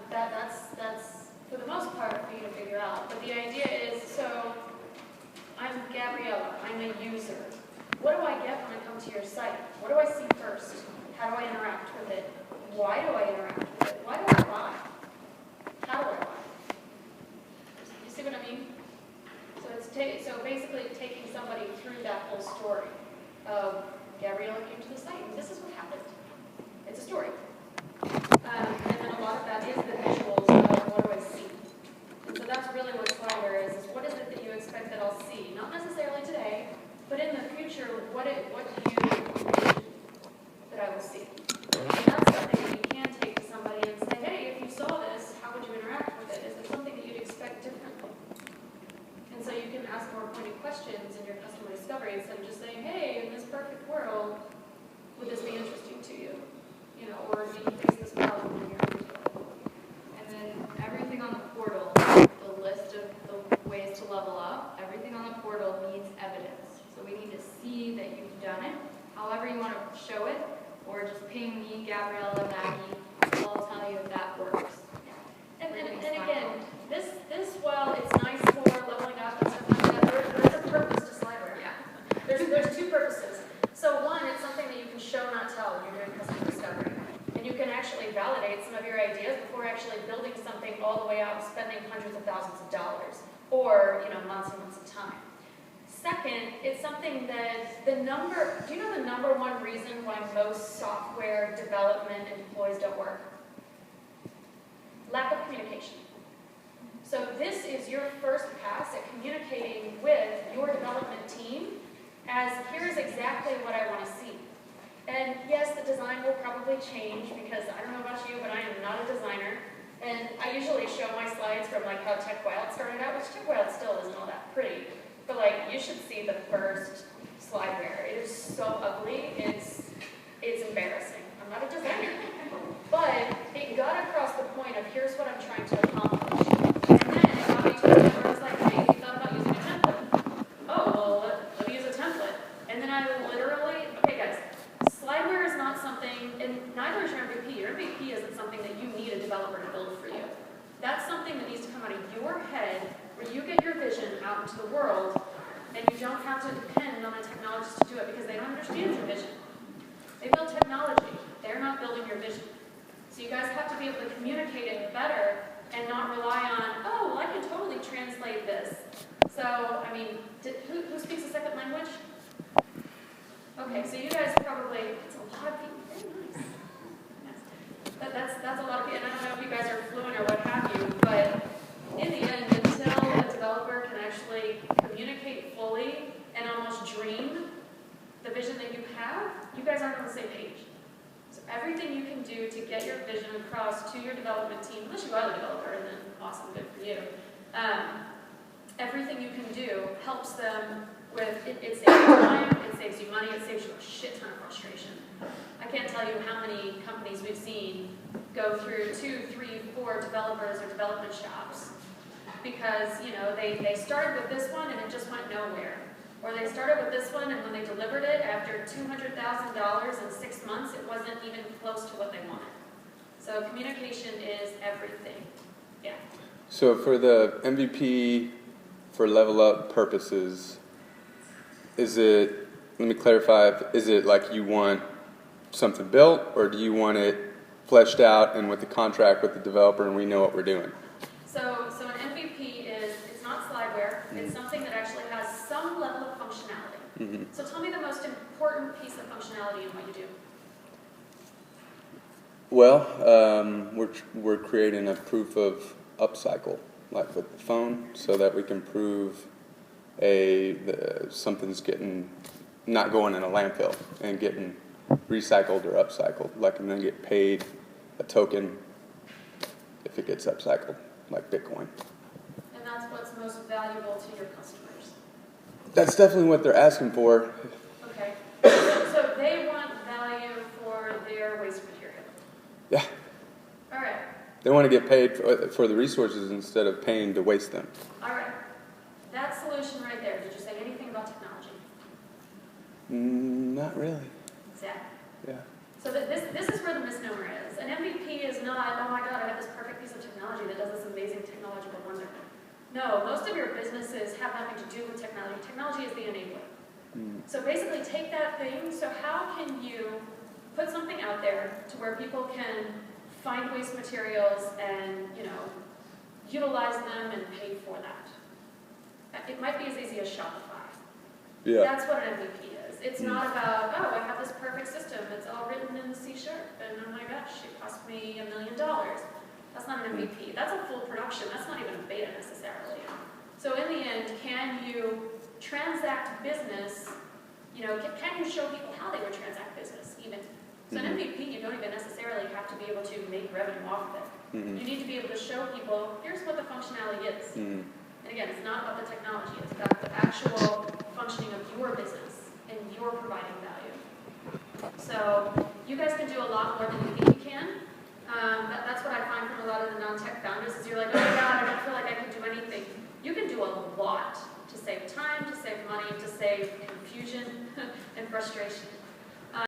That's for the most part for you to figure out. But the idea is, so I'm Gabriella, I'm a user. What do I get when I come to your site? What do I see first? How do I interact with it? Why do I interact with it? Why do I buy? How do I buy? You see what I mean? So it's so basically taking somebody through that whole story of Gabriella came to the site and this is what happened. It's a story. And then a lot of that is the visuals of what do I see. And so that's really what Slideshare is what is it that you expect that I'll see? Not necessarily today, but in the future, what do you envision that I will see? And that's something that you can take to somebody and say, hey, if you saw this, how would you interact with it? Is there something that you'd expect differently? And so you can ask more pointed questions in your customer discovery instead of just saying, hey, in this perfect world, would this be interesting to you? You know, or do you face this problem when you're into it? And then everything on the portal, the list of the ways to level up, everything on the portal needs evidence. So we need to see that you've done it, however you want to show it, or just ping me, Gabriella, Maggie, I'll tell you if that works. And again, this while it's nice for leveling up and stuff like that, there's a purpose to Slideshare. Yeah. There's two purposes. So one, it's something that you can show, not tell when you're doing customer discovery. And you can actually validate some of your ideas before actually building something all the way out, spending hundreds of thousands of dollars, or months and months of time. Second, it's something that do you know the number one reason why most software development employees don't work? Lack of communication. So this is your first pass at communicating with your development team as here's exactly what I want to see. And yes, the design will probably change because I don't know about you, but I am not a designer. And I usually show my slides from like how Tech Wild started out, which Tech Wild still isn't all that pretty. But like you should see the first Slideshare. It is so ugly. It's embarrassing. I'm not a designer. But it got across the point of here's what I'm trying to accomplish. And then it got me to the point where I was like, hey, you thought about using a template. Oh, well, let me use a template. And then I literally, okay guys, Slideshare is not something, and neither is your MVP. Your MVP isn't something that you need a developer to build for you. That's something that needs to come out of your head where you get your vision out into the world and you don't have to depend on the technologists to do it because they don't understand your vision. They build technology. They're not building your vision. So you guys have to be able to communicate it better and not rely on, oh, well, I can totally translate this. So, I mean, who speaks a second language? Okay, so you guys probably, it's a lot of people, very nice. Yes. That's a lot of people, and I don't know if you guys are fluent or what have you, but in the end, until a developer can actually communicate fully and almost dream the vision that you have, you guys aren't on the same page. So everything you can do to get your vision across to your development team, unless you are the developer, and then awesome, good for you. Everything you can do helps them with, it saves you time, it saves you money, it saves you a shit ton of frustration. I can't tell you how many companies we've seen go through 2, 3, 4 developers or development shops because, they started with this one and it just went nowhere. Or they started with this one and when they delivered it after $200,000 in 6 months, it wasn't even close to what they wanted. So communication is everything. Yeah. So for the MVP, for level up purposes, is it, let me clarify, is it like you want something built or do you want it fleshed out and with the contract with the developer and we know what we're doing? So an MVP is, it's not Slideshare, it's something that actually has some level of functionality. So tell me the most important piece of functionality in what you do. Well, we're creating a proof of upcycle, like with the phone, so that we can prove something's not going in a landfill and getting recycled or upcycled, like and then get paid a token if it gets upcycled, like Bitcoin. And that's what's most valuable to your customers. That's definitely what they're asking for. Okay. So they want value for their waste material. Yeah. All right. They want to get paid for the resources instead of paying to waste them. All right. That solution right there, did you say anything about technology? Not really. Exactly. Yeah. So this is where the misnomer is. An MVP is not, oh my God, I have this No, most of your businesses have nothing to do with technology. Technology is the enabler. So basically take that thing, so how can you put something out there to where people can find waste materials and, utilize them and pay for that? It might be as easy as Shopify. Yeah. That's what an MVP is. It's not about, oh, I have this perfect system. It's all written in C#, and oh my gosh, it cost me $1 million. That's not an MVP. That's a full production. That's not even a beta necessarily. So in the end, can you transact business? Can you show people how they would transact business even? So an MVP, you don't even necessarily have to be able to make revenue off of it. You need to be able to show people, here's what the functionality is. And again, it's not about the technology. It's about the actual functioning of your business and your providing value. So you guys can do a lot more than you think you can. That's what I find from a lot of the non-tech founders is you're like, oh my God, I don't feel like I can do anything. You can do a lot to save time, to save money, to save confusion and frustration.